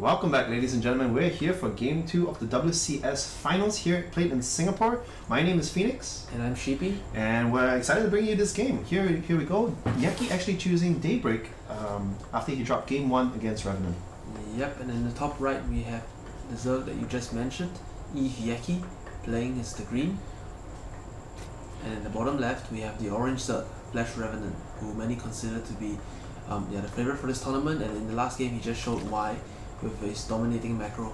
Welcome back, ladies and gentlemen. We're here for Game 2 of the WCS Finals here, played in Singapore. My name is Phoenix. And I'm Sheepy. And we're excited to bring you this game. Here we go. Yekke actually choosing Daybreak after he dropped Game 1 against Revenant. Yep, and in the top right we have the Zerg that you just mentioned, Yekke, playing as the green. And in the bottom left we have the orange Zerg, Revenant, who many consider to be the favourite for this tournament, and in the last game he just showed why with his dominating macro.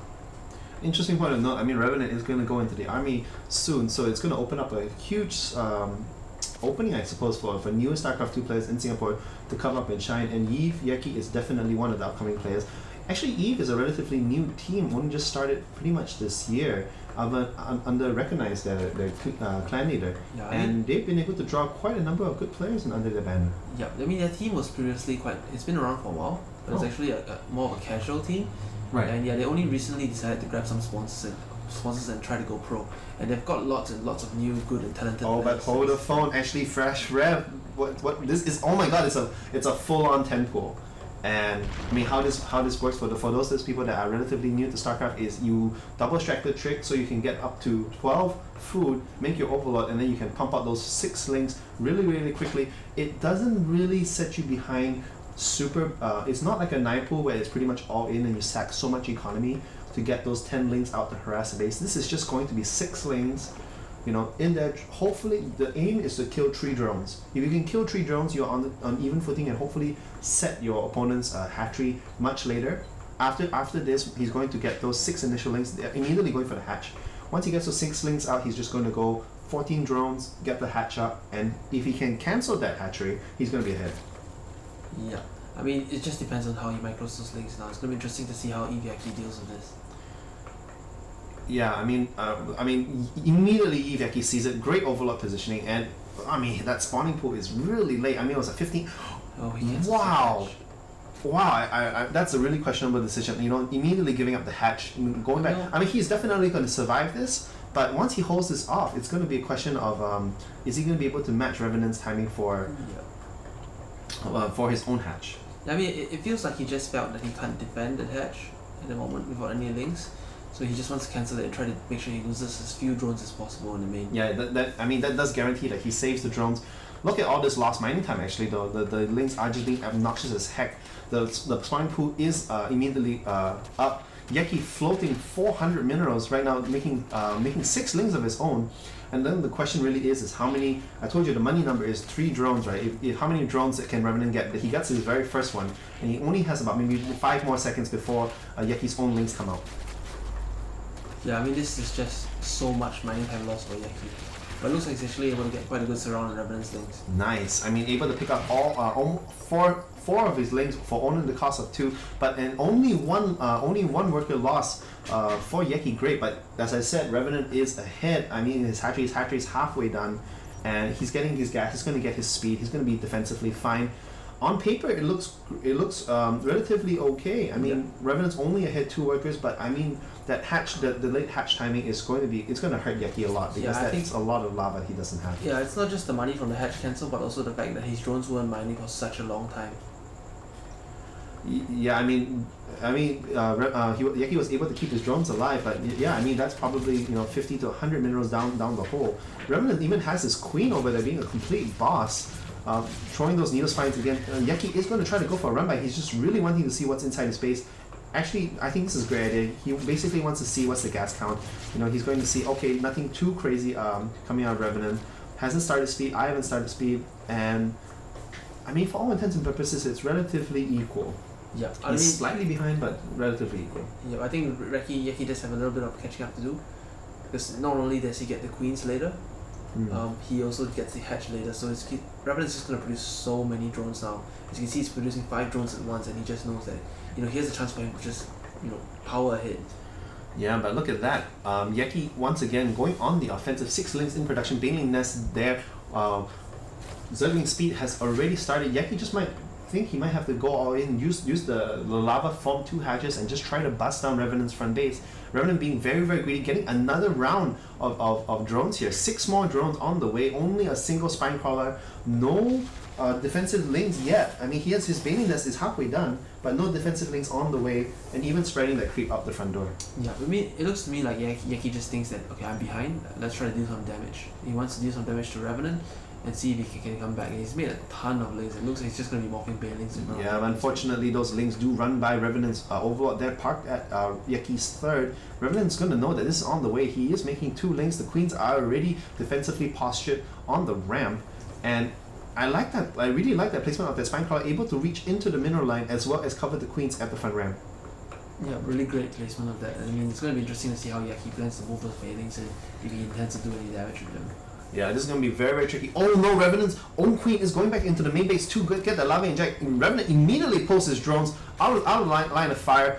Interesting point of note, I mean Revenant is going to go into the army soon, so it's going to open up a huge opening, I suppose, for new StarCraft 2 players in Singapore to come up and shine, and Yekke is definitely one of the upcoming players. Actually, Eve is a relatively new team, only just started pretty much this year, under Recognize their clan leader, Yeah, and they've been able to draw quite a number of good players under their banner. Yeah, I mean their team was previously it's been around for a while, but it's actually more of a casual team. Right. And yeah, they only recently decided to grab some sponsors and try to go pro. And they've got lots and lots of new, good and talented players. But hold the phone, actually Fresh Rev. What this is? Oh my God! It's a full-on 10 pool. And I mean, how this works for those people that are relatively new to StarCraft is you double stack the trick so you can get up to 12 food, make your overload, and then you can pump out those 6 links really quickly. It doesn't really set you behind super. It's not like a 9 pool where it's pretty much all in and you sack so much economy to get those 10 links out to harass the base. This is just going to be 6 links. You know, in there, hopefully the aim is to kill 3 drones. If you can kill 3 drones, you're on even footing and hopefully set your opponent's hatchery much later. After this, he's going to get those 6 initial links. They're immediately going for the hatch. Once he gets those 6 links out, he's just going to go 14 drones, get the hatch up, and if he can cancel that hatchery, he's going to be ahead. Yeah, I mean it just depends on how he micros those links now. It's going to be interesting to see how Yekke deals with this. Yeah, I mean, immediately Yekke sees it. Great overload positioning, and I mean that spawning pool is really late. I mean, it was at 15. Oh, he gets wow, I that's a really questionable decision. You know, immediately giving up the hatch, going back. I mean, he's definitely going to survive this, but once he holds this off, it's going to be a question of is he going to be able to match Revenant's timing for his own hatch? I mean, it feels like he just felt that he can't defend the hatch at the moment without any links. So he just wants to cancel it and try to make sure he loses as few drones as possible in the main. Yeah, that does guarantee that he saves the drones. Look at all this lost mining time actually though. The links are just being obnoxious as heck. The spawning pool is immediately up. Yekke floating 400 minerals right now, making 6 links of his own. And then the question really is how many, I told you the money number is 3 drones, right? If how many drones can Revenant get? He gets his very first one, and he only has about maybe 5 more seconds before Yekke's own links come out. Yeah, I mean this is just so much mining time lost for Yekke. But it looks like he's actually able to get quite a good surround on Revenant's links. Nice. I mean, able to pick up all 4 of his links for only the cost of 2, but and only one worker lost for Yekke. Great, but as I said, Revenant is ahead. I mean, his hatchery is halfway done, and he's getting his gas. He's going to get his speed. He's going to be defensively fine. On paper, it looks relatively okay. I mean, Revenant's only ahead 2 workers, but I mean that hatch, the late hatch timing is going to hurt Yekke a lot because that's a lot of lava he doesn't have. Yeah, it's not just the money from the hatch cancel, but also the fact that his drones weren't mining for such a long time. Yeah, I mean, Yekke was able to keep his drones alive, but yeah, I mean that's probably 50 to 100 minerals down the hole. Revenant even has his queen over there being a complete boss. Throwing those needle spines again. Yekke is going to try to go for a run by. He's just really wanting to see what's inside his base. Actually, I think this is a great idea. He basically wants to see what's the gas count. He's going to see, okay, nothing too crazy coming out of Revenant. Hasn't started speed, I haven't started speed, and I mean, for all intents and purposes, it's relatively equal. Yeah, He's slightly behind, but relatively equal. Yeah, I think Yekke does have a little bit of catching up to do. Because not only does he get the queens later, he also gets the hatch later, so Revenant's just going to produce so many drones now. As you can see, he's producing 5 drones at once, and he just knows that here's a chance for him to just power ahead. Yeah, but look at that. Yekke once again going on the offensive. 6 links in production, Baneling Nest there. Zergling speed has already started. Yekke just might think he might have to go all in, use the lava, form 2 hatches, and just try to bust down Revenant's front base. Revenant being very greedy, getting another round of drones here. 6 more drones on the way, only a single spine crawler, no defensive links yet. I mean, he has his Bailing Nest is halfway done, but no defensive links on the way, and even spreading that creep up the front door. Yeah, I mean, it looks to me like Yekke just thinks that, okay, I'm behind, let's try to do some damage. He wants to do some damage to Revenant and see if he can come back. And he's made a ton of links. It looks like he's just going to be morphing Bailings. Yeah, but unfortunately those links do run by Revenant's Overlord. They're parked at Yekke's third. Revenant's going to know that this is on the way. He is making 2 links. The queens are already defensively postured on the ramp, and I like that. I really like that placement of that Spinecrawler, able to reach into the mineral line as well as cover the queens at the front ramp. Yeah, really great placement of that. I mean, it's going to be interesting to see how Yekke plans to move those Bailings and if he intends to do any damage with them. Yeah, this is going to be very, very tricky. Oh no, Revenant's own queen is going back into the main base to get the lava inject. Revenant immediately pulls his drones out of line of fire.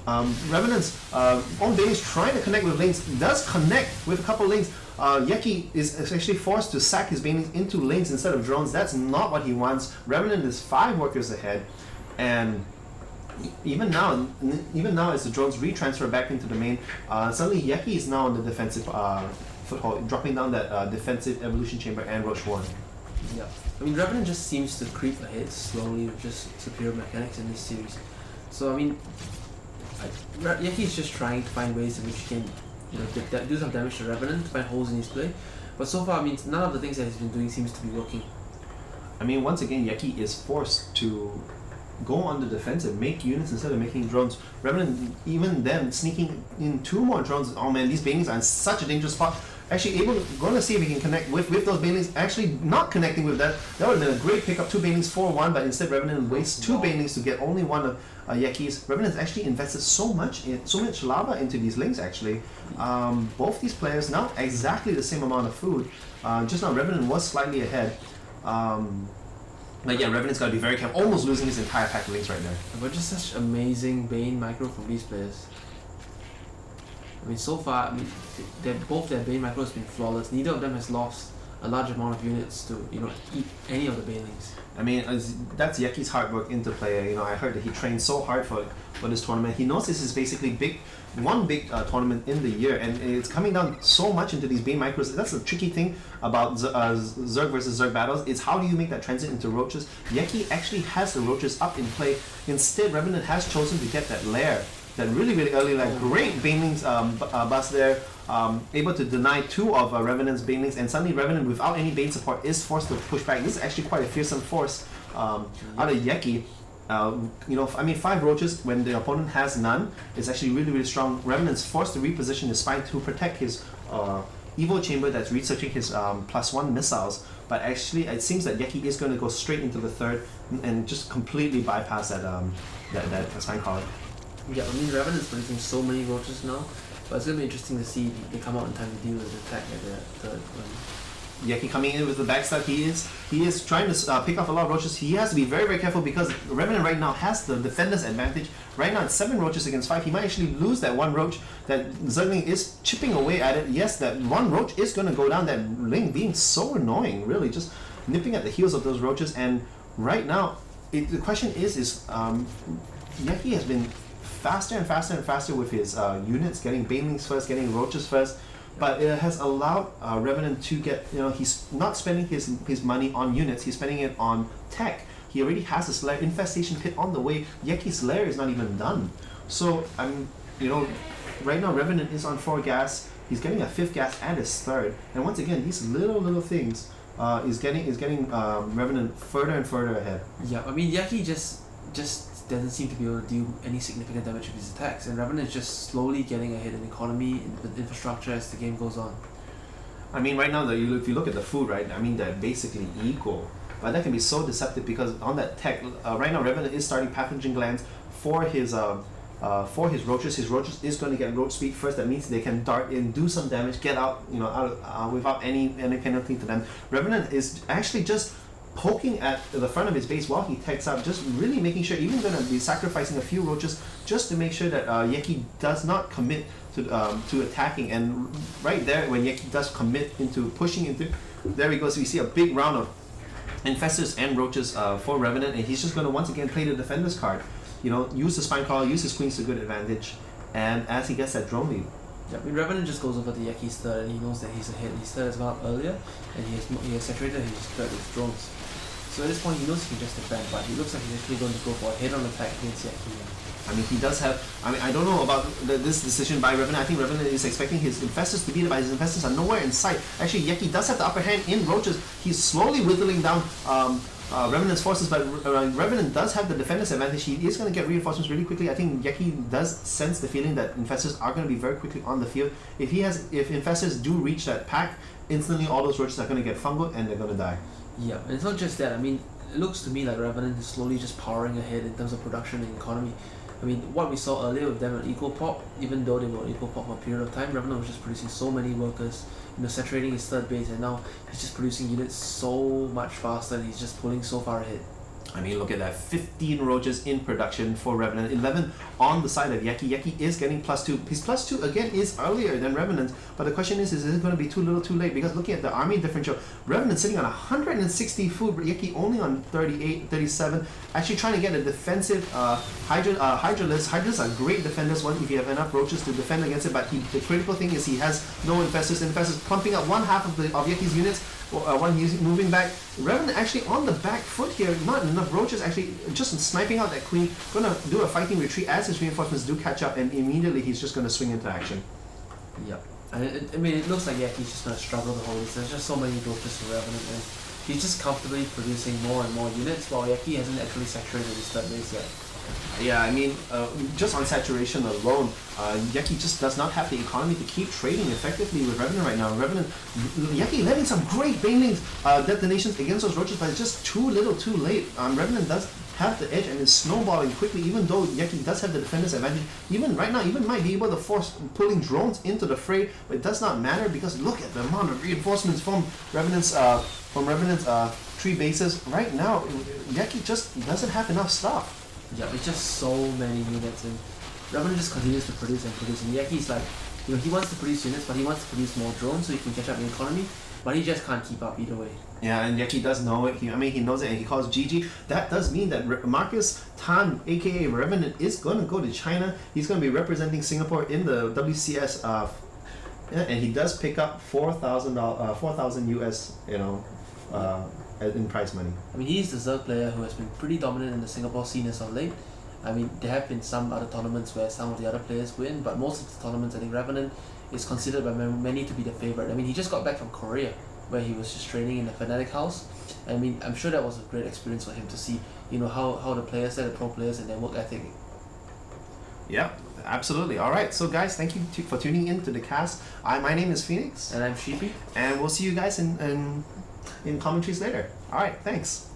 Revenant's own base trying to connect with lanes, does connect with a couple lanes. Yekke is actually forced to sack his Banelings into lanes instead of drones. That's not what he wants. Revenant is 5 workers ahead, and even now as the drones retransfer back into the main, suddenly Yekke is now on the defensive foothold, dropping down that defensive evolution chamber and Roach 1. Yeah, I mean, Revenant just seems to creep ahead slowly with just superior mechanics in this series. So I mean, Yekke is just trying to find ways in which he can, you know, do some damage to Revenant, find holes in his play. But so far, I mean, none of the things that he's been doing seems to be working. I mean, once again, Yekke is forced to go on the defensive, make units instead of making drones. Revenant, even then, sneaking in 2 more drones. Oh man, these Banelings are in such a dangerous spot. Actually going to see if he can connect with those Banelings. Actually not connecting with that. That would have been a great pickup, 2 Banelings for 1, but instead Revenant wastes 2 Banelings to get only 1 of Yekke's. Revenant actually invested so much lava into these links actually. Both these players now exactly the same amount of food. Just now Revenant was slightly ahead. But yeah, Revenant's got to be very careful, almost losing his entire pack of links right there. But just such amazing Bane micro from these players. I mean, so far, I mean, both their Bane micro has been flawless. Neither of them has lost a large amount of units to, you know, eat any of the Banelings. I mean, that's Yekke's hard work into play. You know, I heard that he trained so hard for this tournament. He knows this is basically one big tournament in the year, and it's coming down so much into these Bane micros. That's the tricky thing about Zerg versus Zerg battles, is how do you make that transit into Roaches. Yekke actually has the Roaches up in play. Instead, Revenant has chosen to get that lair. That really, really early, like great Banelings bust there, able to deny 2 of Revenant's Banelings, and suddenly Revenant, without any Bane support, is forced to push back. This is actually quite a fearsome force out of Yekke. You know, I mean, 5 Roaches when the opponent has none is actually really, really strong. Revenant's forced to reposition his spine to protect his Evo chamber that's researching his +1 missiles, but actually it seems that Yekke is going to go straight into the 3rd and just completely bypass that Spinecrawler. Yeah, I mean, Revenant's producing so many Roaches now, but it's going to be interesting to see if they come out in time to deal with the attack at the 3rd one. Yekke coming in with the backstab, he is trying to pick off a lot of Roaches. He has to be very, very careful because Revenant right now has the defender's advantage. Right now it's 7 Roaches against 5. He might actually lose that 1 Roach. That Zergling is chipping away at it. Yes, that 1 Roach is going to go down. That Ling being so annoying, really, just nipping at the heels of those Roaches. And right now, the question is Yekke has been faster and faster and faster with his units, getting Banelings first, getting Roaches first, but it has allowed Revenant to get, you know, he's not spending his money on units, he's spending it on tech. He already has this lair infestation pit on the way. Yekke's lair is not even done. So you know, right now Revenant is on 4 gas, he's getting a 5th gas and his 3rd, and once again these little things is getting Revenant further and further ahead. Yeah, I mean, Yekke just doesn't seem to be able to do any significant damage with his attacks, and Revenant is just slowly getting ahead in economy, in the infrastructure as the game goes on. I mean, right now, if you look at the food, right, I mean, they're basically equal, but that can be so deceptive because on that tech, right now, Revenant is starting pathogen glands for his Roaches. His Roaches is going to get Roach speed first. That means they can dart in, do some damage, get out, you know, without any penalty to them. Revenant is actually just poking at the front of his base while he techs up, just really making sure, even going to be sacrificing a few Roaches just to make sure that Yekke does not commit to attacking. And right there, when Yekke does commit into pushing into, there we go. So we see a big round of Infestors and Roaches for Revenant, and he's just going to once again play the Defender's card. You know, use the Spinecrawler, use his Queens to good advantage, and as he gets that drone lead. Yeah, I mean, Revenant just goes over to Yekke's third and he knows that he's ahead. His third has gone up earlier and he has saturated his third with drones. So at this point he knows he can just defend, but he looks like he's actually going to go for a head-on attack against Yekke. I mean, he does have. I mean, I don't know about this decision by Revenant. I think Revenant is expecting his infestors to beat it, but his infestors are nowhere in sight. Actually, Yekke does have the upper hand in roaches. He's slowly whittling down Revenant's forces, but Revenant does have the defender's advantage. He is going to get reinforcements really quickly. I think Yekke does sense the feeling that infestors are going to be very quickly on the field. If infestors do reach that pack, instantly all those roaches are going to get fungoed and they're going to die. Yeah, and it's not just that. I mean, it looks to me like Revenant is slowly just powering ahead in terms of production and economy. I mean, what we saw earlier with them at Equal Pop, even though they were Equal Pop for a period of time, Revenant was just producing so many workers, saturating his third base, and now he's just producing units so much faster and he's just pulling so far ahead. I mean, look at that, 15 roaches in production for Revenant, 11 on the side of Yekke. Yekke is getting +2. His +2 again is earlier than Revenant, but the question is it going to be too little too late? Because looking at the army differential, Revenant sitting on 160 food, Yekke only on 38, 37, actually trying to get a defensive Hydralisk. Hydralisks are great defenders one if you have enough roaches to defend against it, but the critical thing is he has no infestors. Infestors pumping up one half of Yekke's units, one he's moving back. Revenant actually on the back foot here, not enough roaches, actually just sniping out that queen, gonna do a fighting retreat as his reinforcements do catch up, and immediately he's just gonna swing into action. Yep. I mean, it looks like Yekke's just gonna struggle the whole distance. There's just so many roaches for Revenant, and he's just comfortably producing more and more units, while Yekke hasn't actually saturated his third base yet. Yeah, I mean, just on saturation alone, Yekke just does not have the economy to keep trading effectively with Revenant right now. Yekke letting some great banelings detonations against those roaches, but it's just too little too late. Revenant does have the edge and is snowballing quickly, even though Yekke does have the defender's advantage. Even right now, even might be able to force pulling drones into the fray, but it does not matter because look at the amount of reinforcements from Revenant's three bases. Right now, Yekke just doesn't have enough stuff. Yeah, it's just so many units, and Revenant just continues to produce and produce, and Yekke's like, he wants to produce units, but he wants to produce more drones so he can catch up in economy, but he just can't keep up either way. Yeah, and Yekke does know it. He knows it, and he calls GG. That does mean that Marcus Tan, aka Revenant, is going to go to China. He's going to be representing Singapore in the WCS, and he does pick up 4,000 US, in prize money. I mean, he's the Zerg player who has been pretty dominant in the Singapore scene as of late. I mean, there have been some other tournaments where some of the other players win, but most of the tournaments, I think Revenant is considered by many to be the favorite. I mean, he just got back from Korea, where he was just training in the Fnatic house. I mean, I'm sure that was a great experience for him to see, how the players, the pro players, and their work ethic. Yeah, absolutely. All right, so guys, thank you for tuning in to the cast. My name is Phoenix, and I'm Sheepy, and we'll see you guys in commentaries later. All right, thanks.